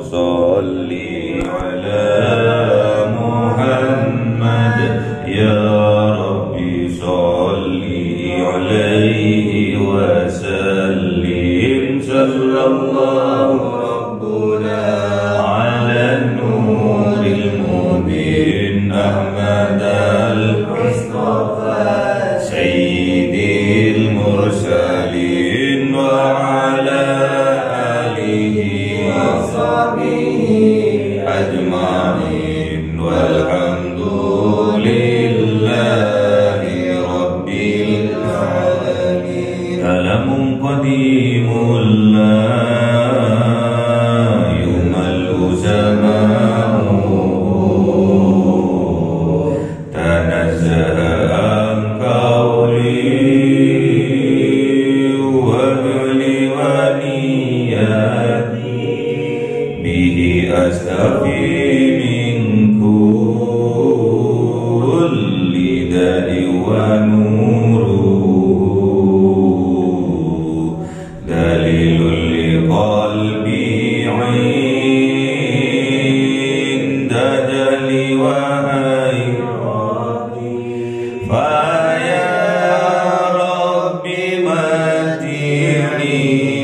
صل على محمد يا ربي صل عليه وسلم صلى الله ربنا على النور المبين أحمد المصطفى سيد المرسلين وعلى آله وصحبه أجمعين والحمد لله رب العالمين. كلام قديم لا يمل زمانه تنزه عن قولي وفعل ونياتي به أستفي من كل داء ونور دليل لقلبي عند جلي وهيراتي فيا ربي متعني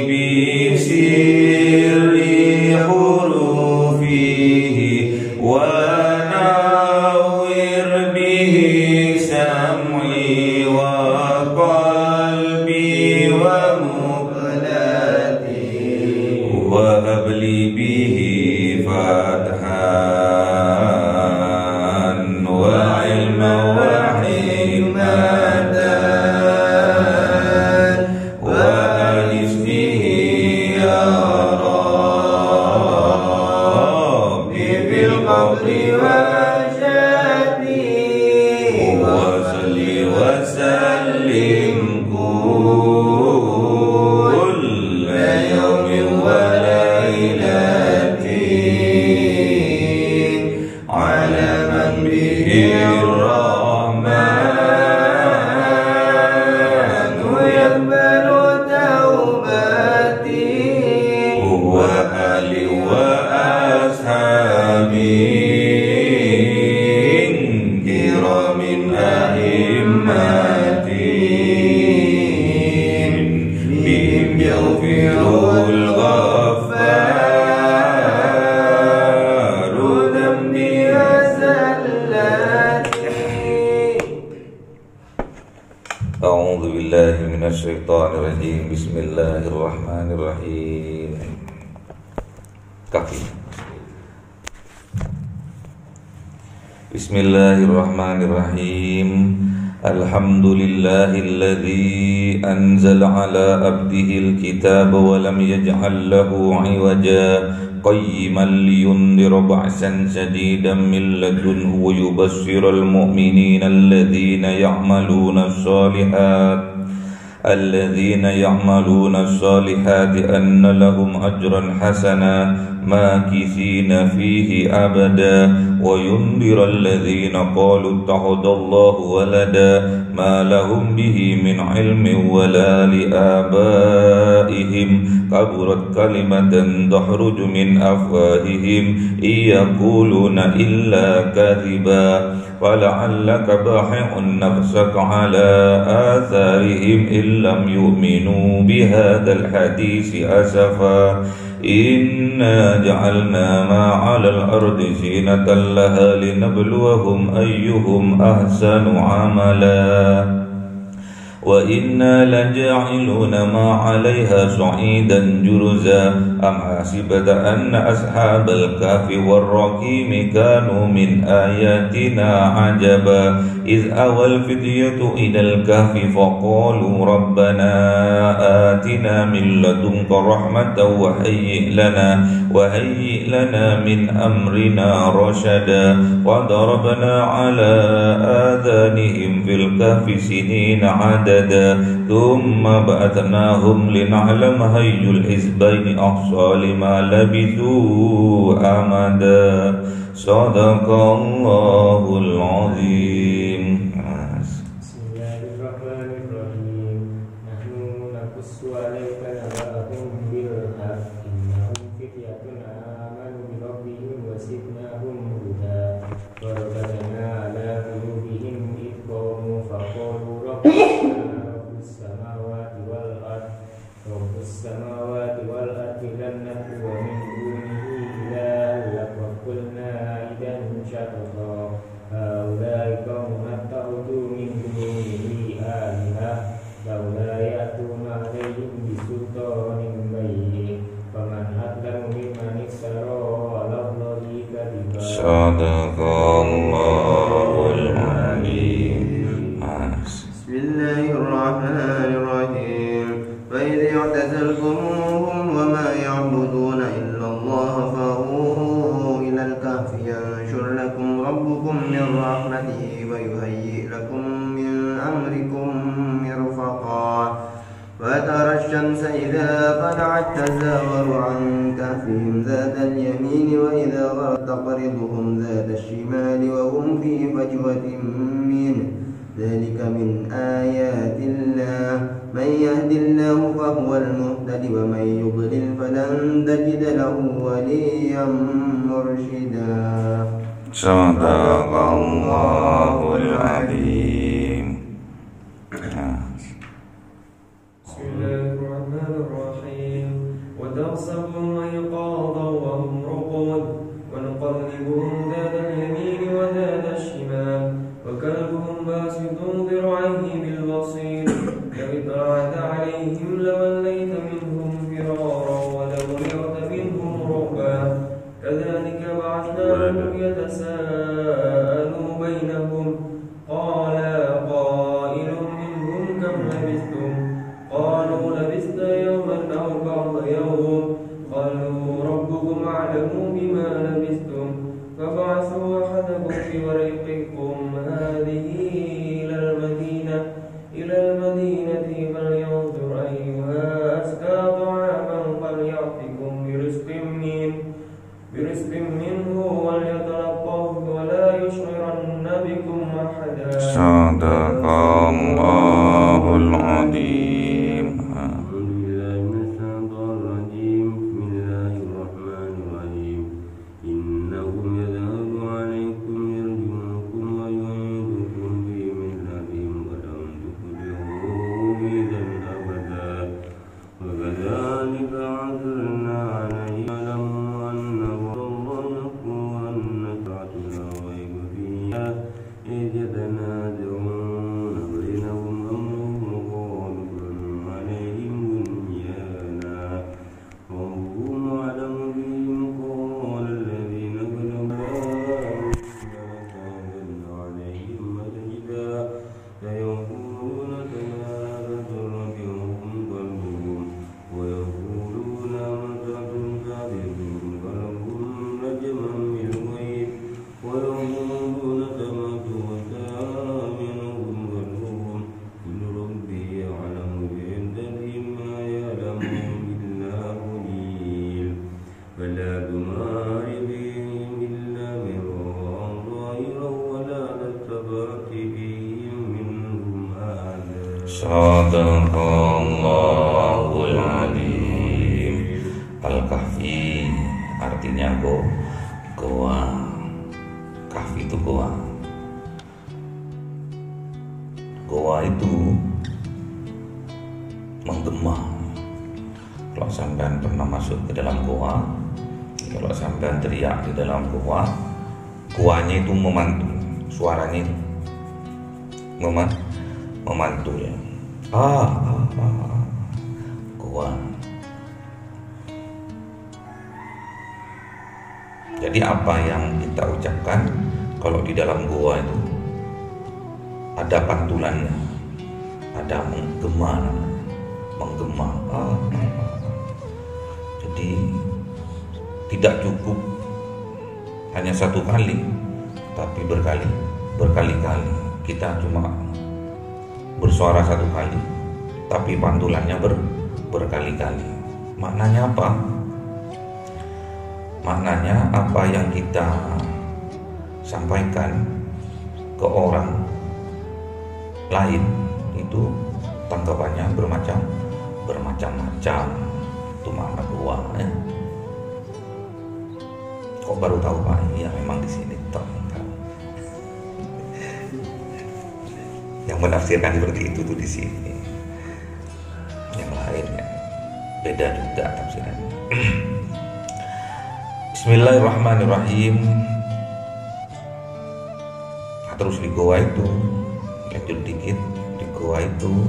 بسر حروفه ونور به سمعي وقلبي ومقلتي وهب لي به فتحا وعلما وحكمة وأنس به يا ربي في القبر والجنة وصل وسلم كل يوم وليلة على من به الرحمن يقبل توبتي وآلي وأصحابي كرام أئمتي بهم يغفر الغفار ذنبي وزلتي. أعوذ بالله من الشيطان الرجيم. بسم الله الرحمن الرحيم. Kaki. Bismillahirrahmanirrahim. Alhamdulillahilladzi anzala ala abdihil kitaba wa lam yaj'al lahu 'iwaja qayyiman liyundhira ba'san shadidan min ladunhu wa yubashshiral mu'minina alladhina ya'maluna الصالحات أن لهم أجرا حسنا ماكثين فيه أبدا وينذر الذين قالوا اتخذ الله ولدا ما لهم به من علم ولا لآبائهم كبرت كلمة تخرج من أفواههم إن يقولون إلا كذبا فلعلك باخع نفسك على آثارهم إن لم يؤمنوا بهذا الحديث أسفا إنا جعلنا ما على الأرض زينة لها لنبلوهم أيهم أحسن عملا وإنا لجاعلون ما عليها صعيدا جرزا أم حسبت أن أصحاب الكهف والرقيم كانوا من آياتنا عجبا إذ أوى الفتية إلى الكهف فقالوا ربنا آتنا من لدنك رحمة وهيئ لنا من أمرنا رشدا وضربنا على آذانهم في الكهف سنين عددا ثم بعثناهم لنعلم أي الحزبين أحصى لما لبثوا أمدا صدق الله العظيم. Bismillahirrahmanirrahim. Nahnu naqussu 'alaika naba'ahum bil haqq innahum fityatun amanu ومن دونه إله لقلنا إذا شططا هؤلاء قوم اتخذوا من دونه آلهة لولا يأتون عليهم بسلطان بين فمن أظلم ممن افترى على الله كذبا. صدق الله العظيم. بسم الله الرحمن الرحيم. فإذ اعتزلتموهم وما يعبدون إلا الله فأووا إلى الكهف ينشر لكم ربكم من رحمته ويهيئ لكم من أمركم مرفقا وترى الشمس إذا طلعت تزاور عن كهفهم ذات اليمين وإذا غربت تقرضهم ذات الشمال وهم في فجوة منه ذلك من آيات الله من يهد الله فهو المهتد ومن يضلل فلن تجد له وليا مرشدا. صدق الله العظيم. بسم الله الرحمن الرحيم. وتحسبهم أيقاظا وهم رقود ونقلبهم ذات اليمين وذات الشمال وكلبهم باسط ذراعيه بالبصير لو اطلعت عليهم لوليت منهم فرارا ولملئت منهم رعبا كذلك بعثناهم يتساءلوا بينهم قال قائل منهم كم لبثتم قالوا لبثنا يوما أو بعض يوم قالوا ربكم أعلم بما لبثتم فبعثوا أحدكم بورقكم هذه إلى المدينة فلينظر أيها أزكى طعاما فليأتكم برزق منه وليتلطف ولا يشعرن بكم أحدا. صدق الله العظيم. Sadaqallahul Alim. Al-Kahfi artinya goa. Kahfi itu goa. Goa itu menggema. Kalau sampean pernah masuk ke dalam goa, kalau sampean teriak di dalam goa, goanya itu memantul, suaranya itu memantul ya. Goa. Jadi apa yang kita ucapkan kalau di dalam goa itu ada pantulannya, ada menggema. Jadi tidak cukup hanya satu kali, tapi berkali-kali. Kita cuma bersuara satu kali, tapi pantulannya berkali-kali. Maknanya apa? Maknanya apa yang kita sampaikan ke orang lain itu tanggapannya bermacam-macam. Itu makna goa ya. Kok baru tahu Pak? Iya memang di sini toh. Yang menafsirkan seperti itu tuh di sini. Yang lainnya beda juga tafsirannya. Bismillahirrahmanirrahim. Nah, terus di goa itu, lanjut dikit, di goa itu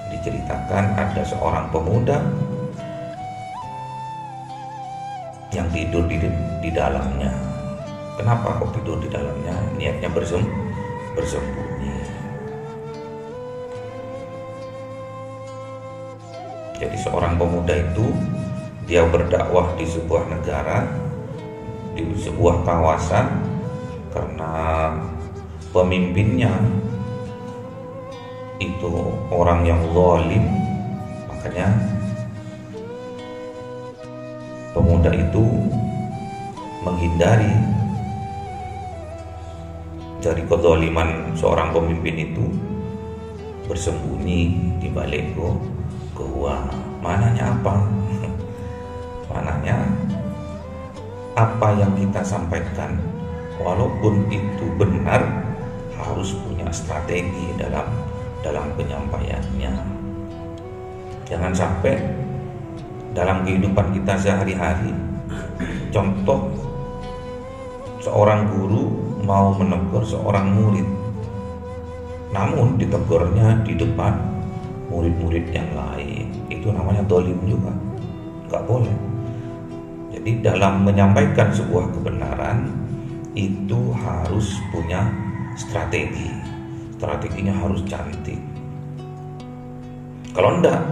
diceritakan ada seorang pemuda yang tidur di dalamnya. Kenapa kok tidur di dalamnya? Niatnya bersembunyi. Jadi seorang pemuda itu dia berdakwah di sebuah negara, di sebuah kawasan, karena pemimpinnya itu orang yang zalim, makanya pemuda itu menghindari dari kezaliman seorang pemimpin itu, bersembunyi di balik gua. Mananya apa? Mananya apa yang kita sampaikan, walaupun itu benar, harus punya strategi dalam penyampaiannya. Jangan sampai dalam kehidupan kita sehari-hari, contoh seorang guru mau menegur seorang murid, namun ditegurnya di depan murid-murid yang lain, itu namanya dolim juga, nggak boleh. Jadi dalam menyampaikan sebuah kebenaran itu harus punya strategi, strateginya harus cantik. Kalau enggak,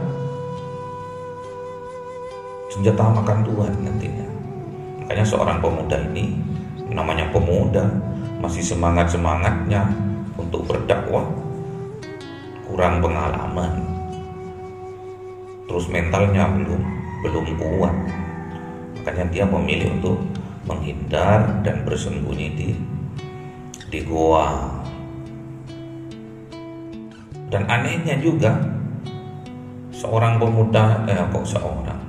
senjata makan Tuhan nantinya. Makanya seorang pemuda ini, namanya pemuda, masih semangatnya untuk berdakwah, kurang pengalaman, terus mentalnya belum kuat, makanya dia memilih untuk menghindar dan bersembunyi di goa. Dan anehnya juga,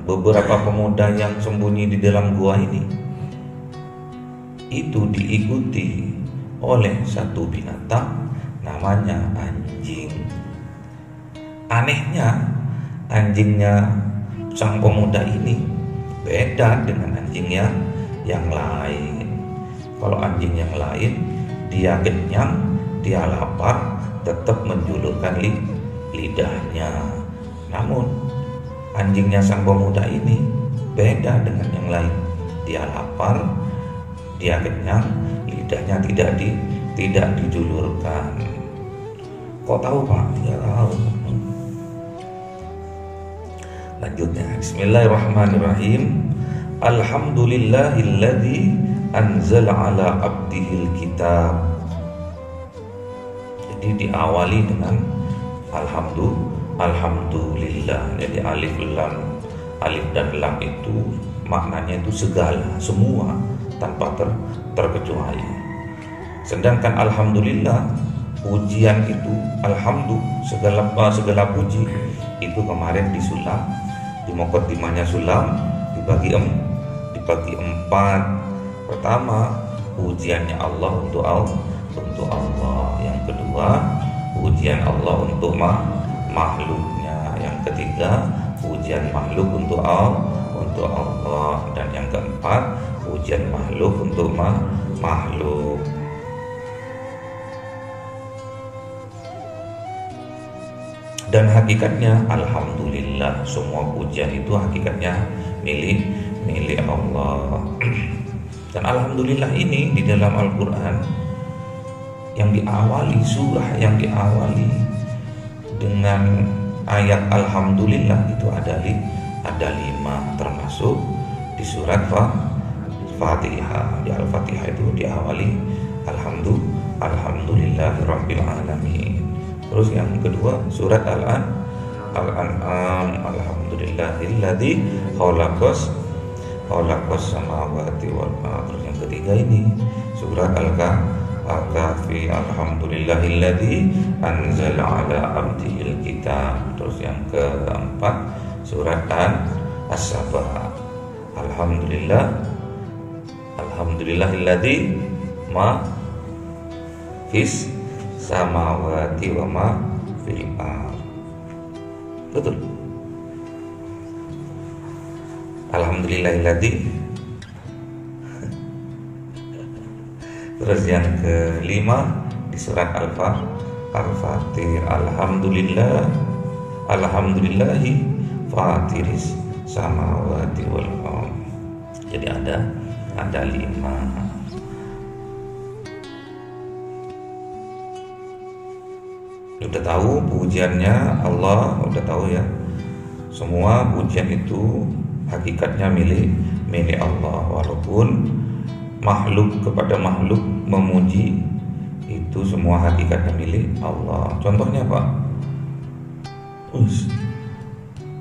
beberapa pemuda yang sembunyi di dalam goa ini itu diikuti oleh satu binatang namanya anjing. Anehnya, anjingnya sang pemuda ini beda dengan anjing yang lain. Kalau anjing yang lain, dia kenyang, dia lapar, tetap menjulurkan lidahnya. Namun anjingnya sang pemuda ini beda dengan yang lain. Dia lapar, dia kenyang, lidahnya tidak dijulurkan. Kok tahu Pak? Ya tahu. Lanjutnya, Bismillahirrahmanirrahim. Alhamdulillahilladzi anzala ala abdihil kitab. Jadi diawali dengan alhamdulillah. Jadi alif dan lam itu maknanya itu segala, semua, tanpa terkecuali. Sedangkan alhamdulillah, pujian itu, segala puji itu kemarin disulam, di muqaddimahnya sulam dibagi 4. Pertama, pujiannya Allah untuk Allah. Yang kedua, pujian Allah untuk makhluknya. Yang ketiga, pujian makhluk untuk Allah. Dan yang keempat, pujian makhluk untuk makhluk. Dan hakikatnya alhamdulillah, semua pujian itu hakikatnya milik Allah. Dan alhamdulillah ini di dalam Al-Quran yang diawali, surah yang diawali dengan ayat alhamdulillah itu ada 5, termasuk di surat Fatihah. Di Al-Fatihah itu diawali alhamdulillahirabbil alamin. Terus yang kedua surat Al-An'am, alhamdulillahilladzi khalaqas samawati wal ardh. Terus yang ketiga ini surat Al-Kahfi, alhamdulillahilladzi anzala ala abdihil kitab. Terus yang keempat surat As-Sabah, alhamdulillahilladzi ma fis samawati wa ma fil ardh. Betul. Alhamdulillahilladzi Terus yang kelima di surat Al-Fatir, Alhamdulillahi fatiris samawati wal ardh. Jadi ada 5. Udah tahu pujiannya Allah, udah tahu ya. Semua pujian itu hakikatnya milik Allah, walaupun makhluk kepada makhluk memuji itu semua hakikatnya milik Allah. Contohnya Pak,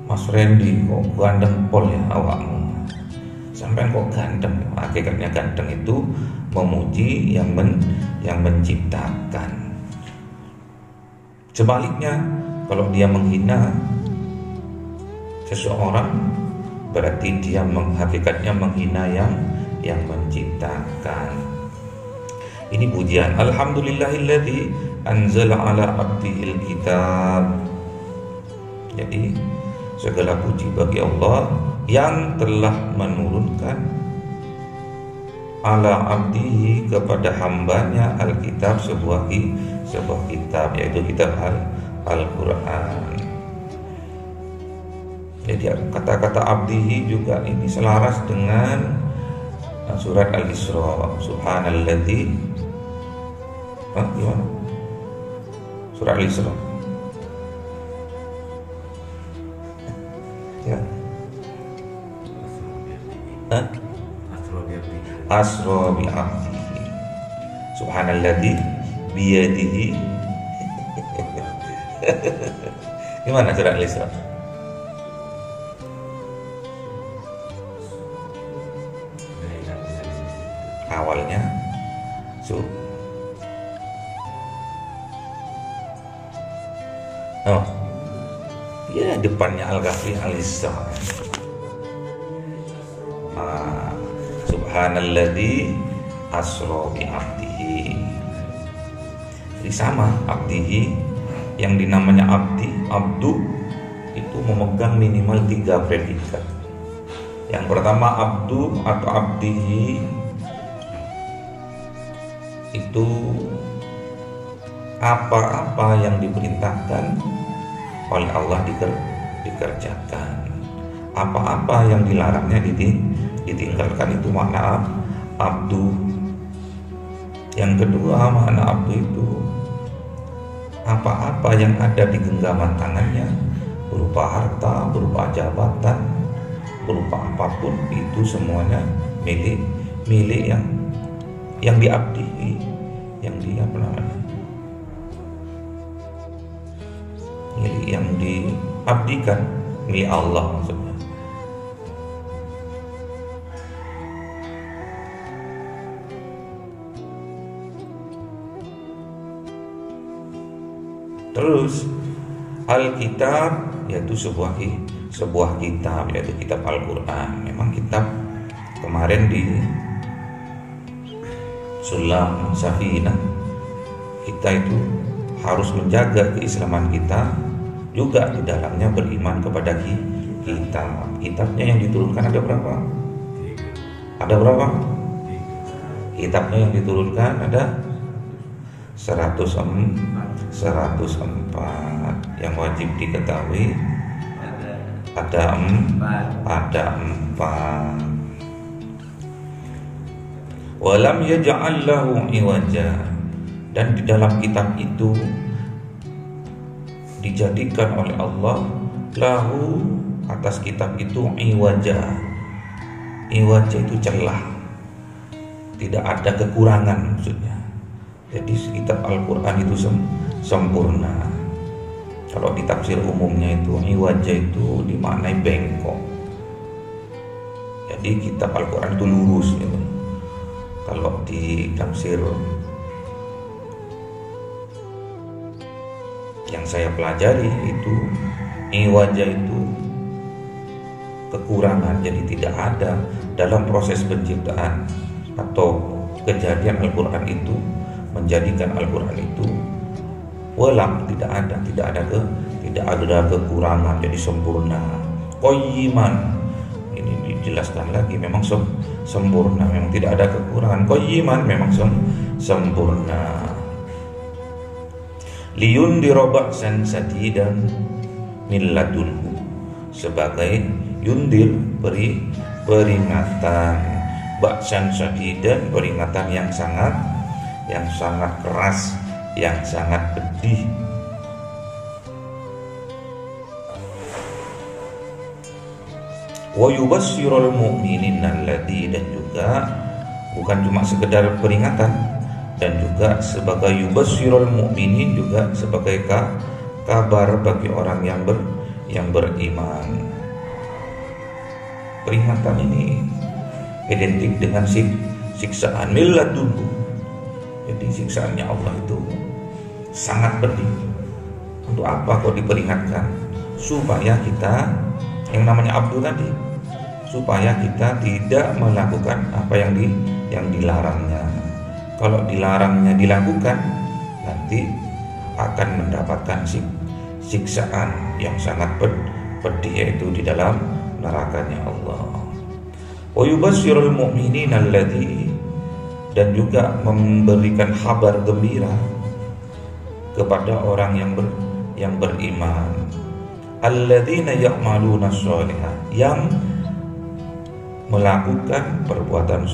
Mas Randy kok ganteng pol ya awakmu, sampai kok ganteng. Hakikatnya ganteng itu memuji yang menciptakan. Sebaliknya, kalau dia menghina seseorang, berarti dia hakikatnya menghina yang menciptakan. Ini pujian. Alhamdulillahilladzi anzala ala abdihil kitab. Jadi segala puji bagi Allah yang telah menurunkan ala abdihi kepada hambanya alkitab, sebuah kitab, yaitu kitab Al-Quran. Jadi kata-kata abdihi juga ini selaras dengan surat Al-Isra. Subhanalladzi, gimana? Surat Al-Isra. Ya. Asra bi abdihi. Subhanalladzi biyadihi. Gimana surat Al-Isra? Awalnya ya depannya Al-Kahfi Al-Isra. Subhanalladzi asra bi abdihi. Jadi sama, abdihi yang dinamanya abdu itu memegang minimal 3 predikat. Yang pertama abdu atau abdihi itu apa-apa yang diperintahkan oleh Allah dikerjakan, apa-apa yang dilarangnya ditinggalkan, itu makna abdu. Yang kedua, makna abdu itu apa-apa yang ada di genggaman tangannya, berupa harta, berupa jabatan, berupa apapun, itu semuanya milik yang diabdihi, yang dia milik yang diabdikan, milik Allah maksudnya. Terus Alkitab yaitu sebuah kitab, yaitu kitab Al-Quran. Memang kitab kemarin di Sulam Safinah kita itu harus menjaga keislaman kita, juga di dalamnya beriman kepada kitab. Kitabnya yang diturunkan ada berapa? Ada berapa? Kitabnya yang diturunkan ada 104. Yang wajib diketahui ada 4. Walam yaj'al lahu iwaja, dan di dalam kitab itu dijadikan oleh Allah lahu, atas kitab itu iwaja. Iwaja itu celah, tidak ada kekurangan maksudnya. Jadi kitab Al-Quran itu sempurna. Kalau di tafsir umumnya itu iwaja itu dimaknai bengkok. Jadi kitab Al-Quran itu lurus gitu. Kalau di tafsir yang saya pelajari itu iwaja itu kekurangan, jadi tidak ada dalam proses penciptaan atau kejadian Al-Quran itu menjadikan Al-Quran itu walam, tidak ada kekurangan, jadi sempurna. Qayyiman, ini dijelaskan lagi memang sempurna, memang tidak ada kekurangan. Qayyiman memang sempurna. Liyundira ba'san sadidan min ladunhu, sebagai yundir, peringatan, ba'san sadidan, peringatan yang sangat keras, yang sangat pedih. Wa yubassirul mu'minin alladzi, dan juga bukan cuma sekedar peringatan, dan juga sebagai yubassirul mu'minin, juga sebagai kabar bagi orang yang beriman. Peringatan ini identik dengan siksaan milladunhu. Jadi siksaannya Allah itu sangat pedih. Untuk apa kok diperingatkan? Supaya kita, yang namanya abdu tadi, supaya kita tidak melakukan apa yang dilarangnya. Kalau dilarangnya dilakukan, nanti akan mendapatkan siksaan yang sangat pedih, yaitu di dalam nerakanya Allah. Wa yubasyirul mu'minin alladzi, dan juga memberikan kabar gembira kepada orang yang beriman, alladzina ya'maluna sholihat, yang melakukan perbuatan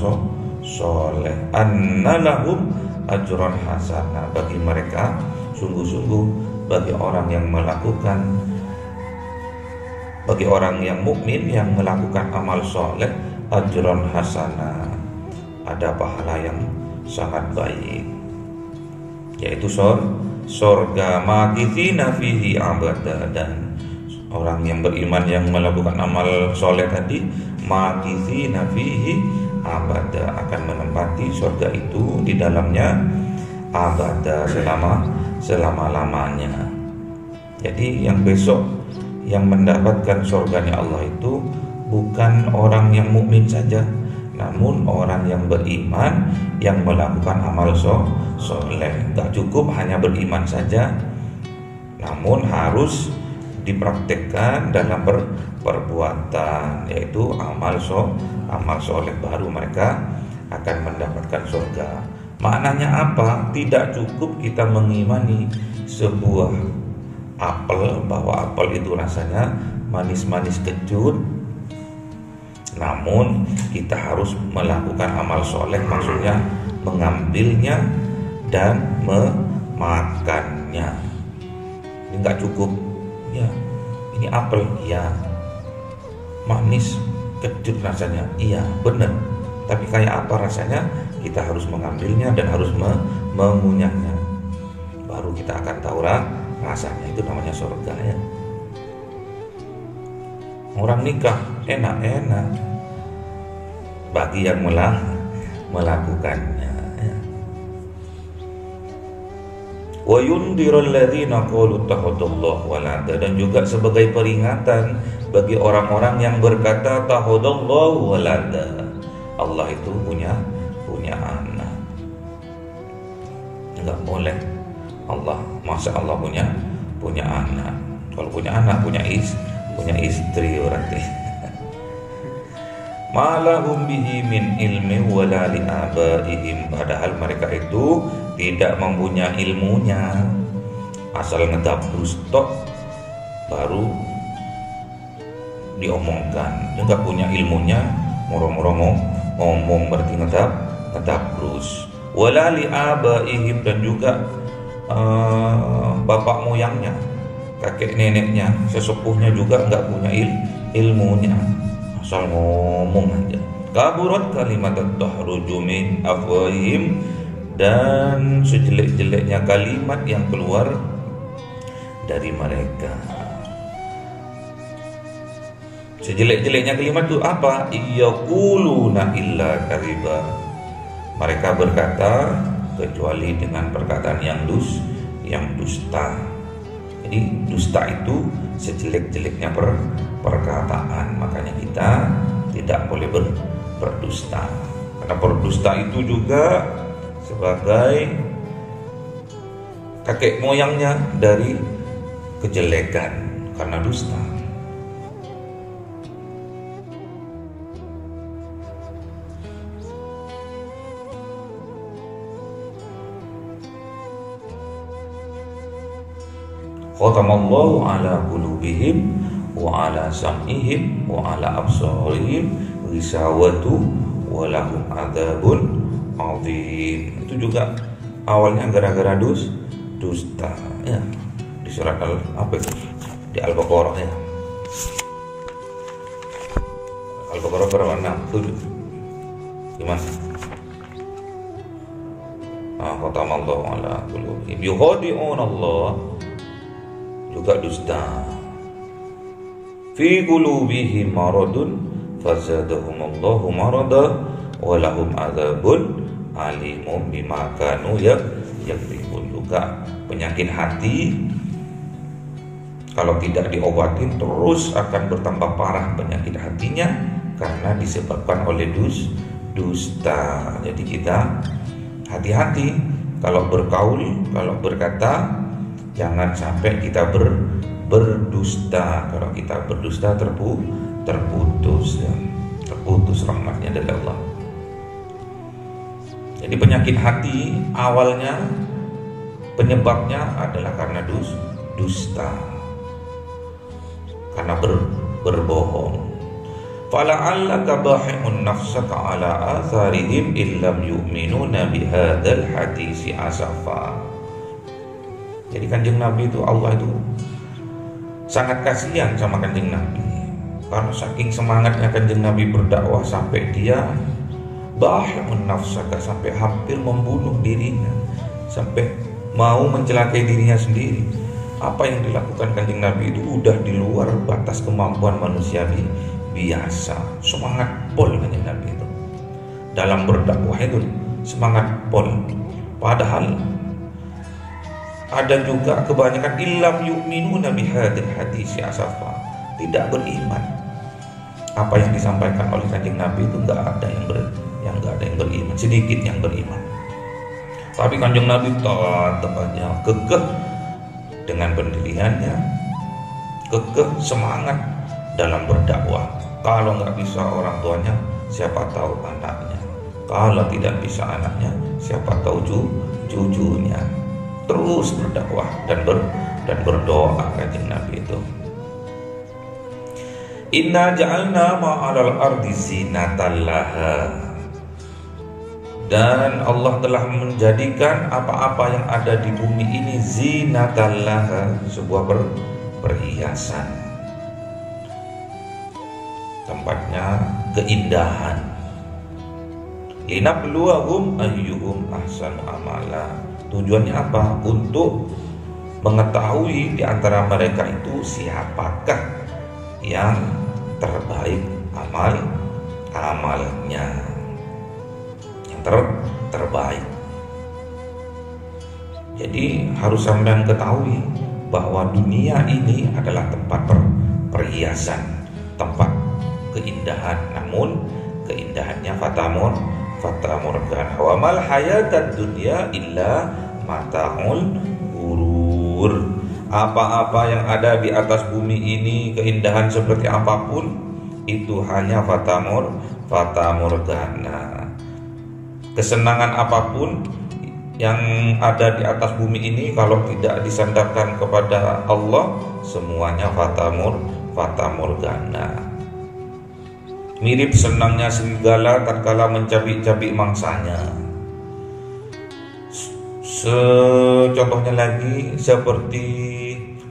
soleh, anna lahum ajran hasanah, bagi mereka sungguh-sungguh, bagi orang yang melakukan, bagi orang yang mukmin yang melakukan amal soleh, ajran hasanah, ada pahala yang sangat baik, yaitu surga makithina fihi abada. Dan orang yang beriman yang melakukan amal soleh tadi, makithina fihi abada, akan menempati surga itu di dalamnya abada, selama-lamanya. Jadi yang besok yang mendapatkan surganya Allah itu bukan orang yang mukmin saja, namun orang yang beriman yang melakukan amal soleh. Gak cukup hanya beriman saja, namun harus dipraktekkan dalam perbuatan, yaitu amal soleh, baru mereka akan mendapatkan surga. Maknanya apa? Tidak cukup kita mengimani sebuah apel, bahwa apel itu rasanya manis-manis kecut, namun kita harus melakukan amal soleh, maksudnya mengambilnya dan memakannya. Ini nggak cukup, ya ini apel, ya manis kecut rasanya, iya benar, tapi kayak apa rasanya? Kita harus mengambilnya dan harus mengunyahnya, baru kita akan tahu rasanya. Itu namanya surga, ya. Orang nikah enak-enak bagi yang melakukannya, ya. Wa yundirul ladzina qalu takhudallahu walada, dan juga sebagai peringatan bagi orang-orang yang berkata takhudallahu walada, Allah itu punya anak. Enggak boleh Allah, masa Allah punya anak. Kalau punya anak, punya istri berarti. Malahum bihi min ilmi wala li abaihim, padahal mereka itu tidak mempunyai ilmunya, asal ngedabrus tok baru diomongkan. Dia nggak punya ilmunya, moro-moro ngomong berarti ngedabrus. Wala li abaihim, dan juga bapak moyangnya, kakek neneknya, sesepuhnya juga nggak punya ilmunya, asal ngomong aja. Kaburat kalimat tahruju min afwahihim, dan sejelek-jeleknya kalimat yang keluar dari mereka. Sejelek-jeleknya kalimat itu apa? Yaquluna illa kariba, mereka berkata kecuali dengan perkataan yang dusta. Jadi dusta itu sejelek-jeleknya perkataan, makanya kita tidak boleh berdusta. Karena berdusta itu juga sebagai kakek moyangnya dari kejelekan, karena dusta. Khatamallahu ala qulubihim wa ala sam'ihim wa ala absarihim ghisawatu wa lahum adzabun adzim. Itu juga awalnya gara-gara dusta ya. Di surat di Al-Baqarah ya. Al-Baqarah berapa? 7. Gimana? Khatamallahu ala qulubihim yukhadi'un Allah, juga dusta. Fi qulubihim maradun fazadahumullahu marada wa lahum adzabun alimun bima kanu yakribun. Juga penyakit hati kalau tidak diobatin terus akan bertambah parah penyakit hatinya karena disebabkan oleh dusta. Jadi kita hati-hati kalau bergaul, kalau berkata, jangan sampai kita berdusta. Kalau kita berdusta terputus ya. Terputus rahmatnya dari Allah. Jadi penyakit hati awalnya penyebabnya adalah karena dusta. Karena berbohong. Fala'allaka bahi'un nafsaka ala atharihim illam yu'minuna bihadzal hadisi asafa. Jadi Kanjeng Nabi itu, Allah itu sangat kasihan sama Kanjeng Nabi. Karena saking semangatnya Kanjeng Nabi berdakwah sampai dia bahi'un nafsaka, sampai hampir membunuh dirinya, sampai mau mencelakai dirinya sendiri. Apa yang dilakukan Kanjeng Nabi itu udah di luar batas kemampuan manusia biasa. Semangat pol Kanjeng Nabi itu dalam berdakwah itu, semangat pol. Padahal ada juga kebanyakan illam yu'minuna bihadzal hadisi asafa, tidak beriman. Apa yang disampaikan oleh Kanjeng Nabi itu nggak ada yang beriman, sedikit yang beriman. Tapi Kanjeng Nabi tetap aja kekeh dengan pendiriannya, kekeh semangat dalam berdakwah. Kalau nggak bisa orang tuanya, siapa tahu anaknya. Kalau tidak bisa anaknya, siapa tahu cucunya. Terus berdakwah dan berdoa Kanjeng Nabi itu. Inna ja'alna ma'alal ardi zinatan laha. Dan Allah telah menjadikan apa-apa yang ada di bumi ini zinatan laha, sebuah perhiasan. Tempatnya keindahan. Linabluwahum ayyuhum ahsanu amala. Tujuannya apa? Untuk mengetahui di antara mereka itu siapakah yang terbaik amalnya, yang terbaik. Jadi harus sampean ketahui bahwa dunia ini adalah tempat perhiasan, tempat keindahan, namun keindahannya fatamorgana. Wa mal hayatad dunya illa mata'ul ghurur. Apa-apa yang ada di atas bumi ini, keindahan seperti apapun, itu hanya fatamorgana. Kesenangan apapun yang ada di atas bumi ini, kalau tidak disandarkan kepada Allah, semuanya fatamorgana. Mirip senangnya serigala tatkala mencabik-cabik mangsanya. Contohnya lagi seperti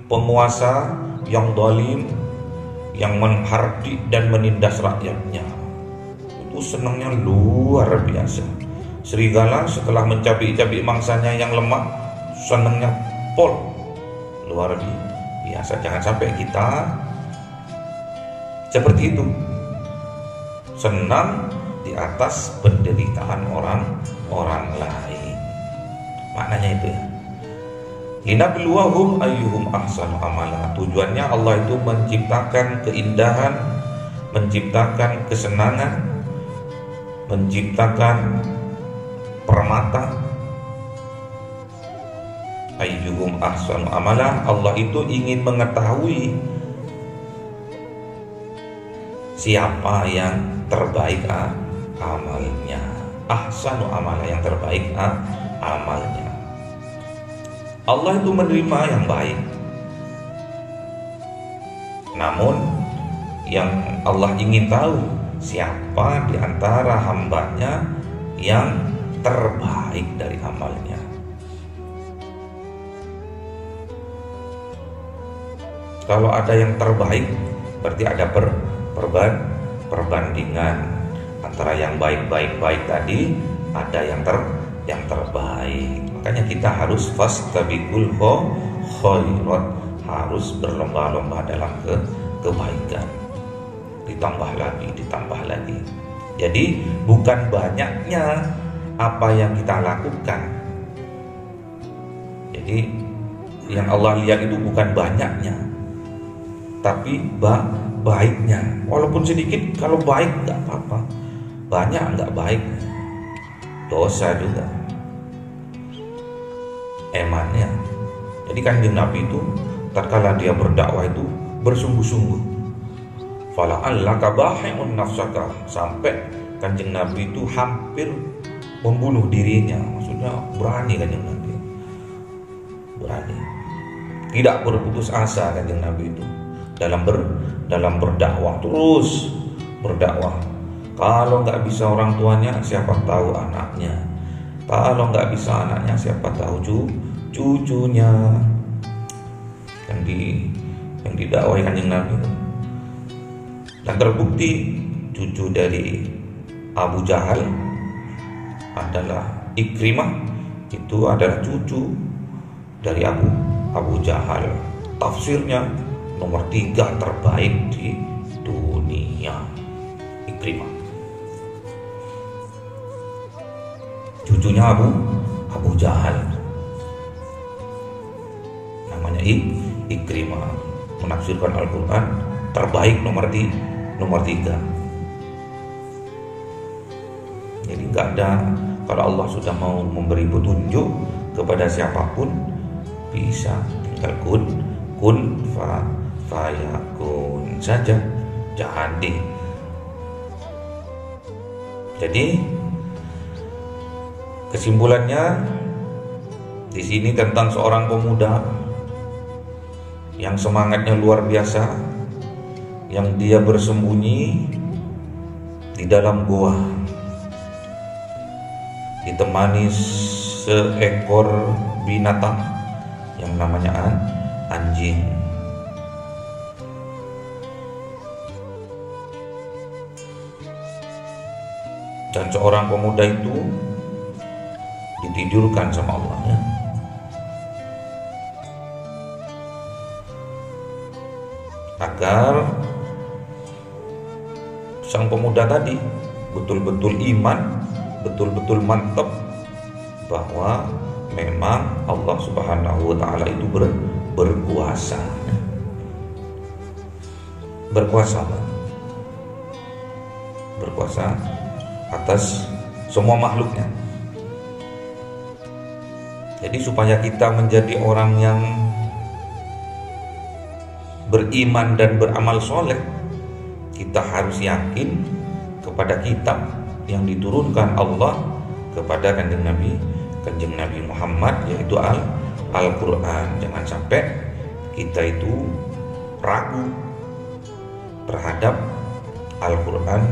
penguasa yang zalim, yang menghardik dan menindas rakyatnya. Itu senangnya luar biasa. Serigala setelah mencabik-cabik mangsanya yang lemah, senangnya pol luar biasa. Jangan sampai kita seperti itu, senang di atas penderitaan orang lain. Maknanya itu ya. Linabluwahum ayyuhum ahsanu amala. Tujuannya Allah itu menciptakan keindahan, menciptakan kesenangan, menciptakan permata. Ayyuhum ahsanu amala. Allah itu ingin mengetahui siapa yang terbaik amalnya. Ahsanu amala, yang terbaik amalnya. Allah itu menerima yang baik. Namun yang Allah ingin tahu siapa di antara hambanya yang terbaik dari amalnya. Kalau ada yang terbaik, berarti ada perbandingan antara yang baik-baik tadi, ada yang terbaik. Makanya kita harus fastabiqul khairat, harus berlomba-lomba dalam kebaikan. Ditambah lagi. Jadi bukan banyaknya apa yang kita lakukan. Jadi yang Allah lihat itu bukan banyaknya, tapi baiknya. Walaupun sedikit, kalau baik nggak apa-apa, banyak nggak baik, dosa juga emannya. Jadi Kanjeng Nabi itu tatkala dia berdakwah itu bersungguh-sungguh. Fala'allaka bahi'un nafsaka, sampai Kanjeng Nabi itu hampir membunuh dirinya. Maksudnya berani Kanjeng Nabi, berani, tidak berputus asa Kanjeng Nabi itu dalam berdakwah, terus berdakwah. Kalau nggak bisa orang tuanya, siapa tahu anaknya. Kalau nggak bisa anaknya, siapa tahu cucunya. Yang didakwai Kanjeng Nabi. Dan terbukti cucu dari Abu Jahal adalah Ikrimah, itu adalah cucu dari Abu Jahal. Tafsirnya nomor 3 terbaik di dunia, Ikrimah. Cucunya Abu Jahal, namanya Ikrimah, menafsirkan Al-Quran terbaik nomor 3. Jadi nggak ada, kalau Allah sudah mau memberi petunjuk kepada siapapun, bisa tinggal kun fayakun saja, jadi. Jadi kesimpulannya di sini tentang seorang pemuda yang semangatnya luar biasa, yang dia bersembunyi di dalam gua, ditemani seekor binatang yang namanya anjing. Dan seorang pemuda itu ditidurkan sama Allah, ya. Agar sang pemuda tadi betul-betul iman, betul-betul mantap bahwa memang Allah Subhanahu wa ta'ala itu berkuasa. Berkuasa atas semua makhluknya. Jadi supaya kita menjadi orang yang beriman dan beramal soleh, kita harus yakin kepada kitab yang diturunkan Allah kepada Kanjeng Nabi Muhammad, yaitu Al-Quran. Jangan sampai kita itu ragu terhadap Al-Quran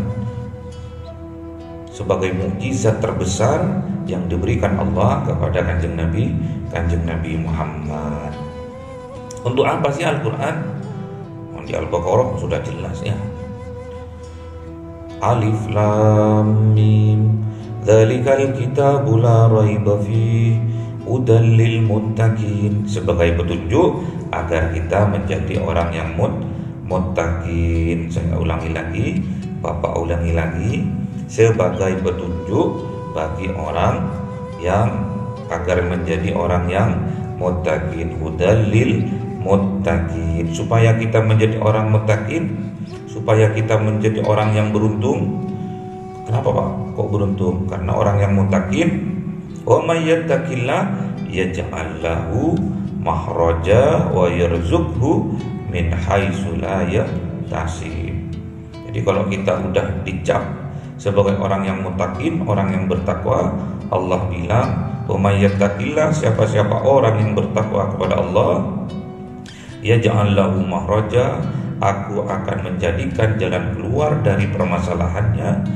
sebagai mukjizat terbesar yang diberikan Allah kepada Kanjeng Nabi Muhammad. Untuk apa sih Al-Quran? Di Al-Baqarah sudah jelas, ya. Alif Lam Mim, dzalikal kitabu la raiba fihi hudal lil muttaqin, sebagai petunjuk agar kita menjadi orang yang muttaqin. Saya ulangi lagi, Bapak ulangi lagi, sebagai petunjuk bagi orang yang agar menjadi orang yang muttaqin, hudal lil muttaqin, supaya kita menjadi orang muttaqin, supaya kita menjadi orang yang beruntung. Kenapa Pak kok beruntung? Karena orang yang muttaqin, wa may yattaqillah yaj'al lahu makhraja wa yarzuqhu min haitsu la yahtasib. Jadi kalau kita udah dicap sebagai orang yang muttaqin, orang yang bertakwa, Allah bilang, wa may yattaqillah, siapa-siapa orang yang bertakwa kepada Allah, ya ja'allahu mahraja, aku akan menjadikan jalan keluar dari permasalahannya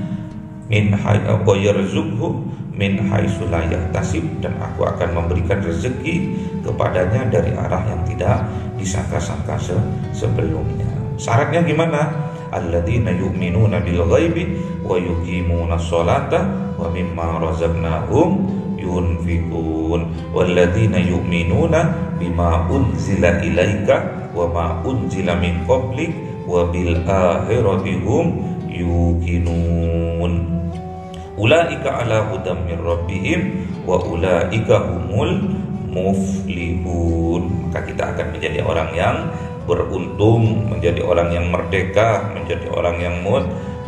min yarzuqhu min haitsu la yahtasib, dan aku akan memberikan rezeki kepadanya dari arah yang tidak disangka-sangka sebelumnya. Syaratnya gimana? Alladzina yu'minuna bil ghaibi wa yuqimunas sholata wa mimma razaqnahum yunfiqun walladzina yu'minuna bima unzila ilaika wa ma unzila min qablik wa bil akhirati hum yuqinun ulaika ala hudam min rabbihim wa ulaika humul muflihun. Maka kita akan menjadi orang yang beruntung, menjadi orang yang merdeka, menjadi orang yang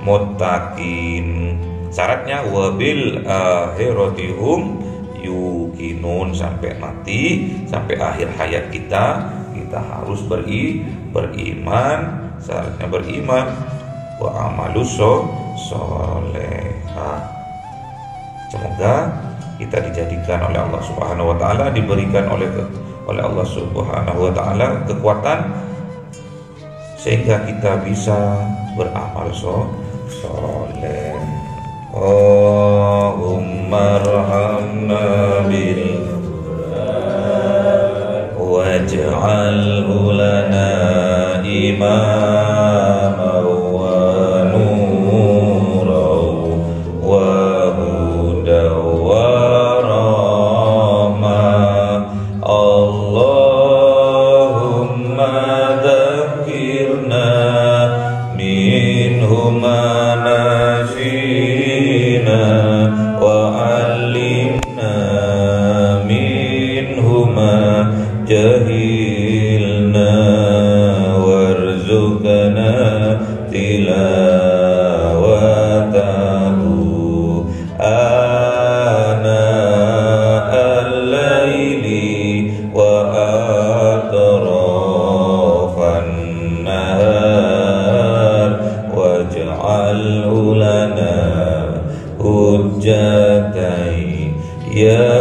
muttaqin. Syaratnya wabil akhirati hum yuqinun, sampai mati, sampai akhir hayat kita harus beriman. Syaratnya beriman wa amalus sholehah. Semoga kita dijadikan oleh Allah Subhanahu wa taala, diberikan oleh Allah Subhanahu wa taala kekuatan sehingga kita bisa beramal soleh. Allahumma arhamna bil Qur'an waj'alhu lana imama wa nuran wa hudan wa rahmah. Allahumma dzakirna minhu ma nasina wa 'allimna minhu ma jahilna warzuqna tilawatahu ana al-laili wa atrafan nahar waj'alhu lana hujjatai ya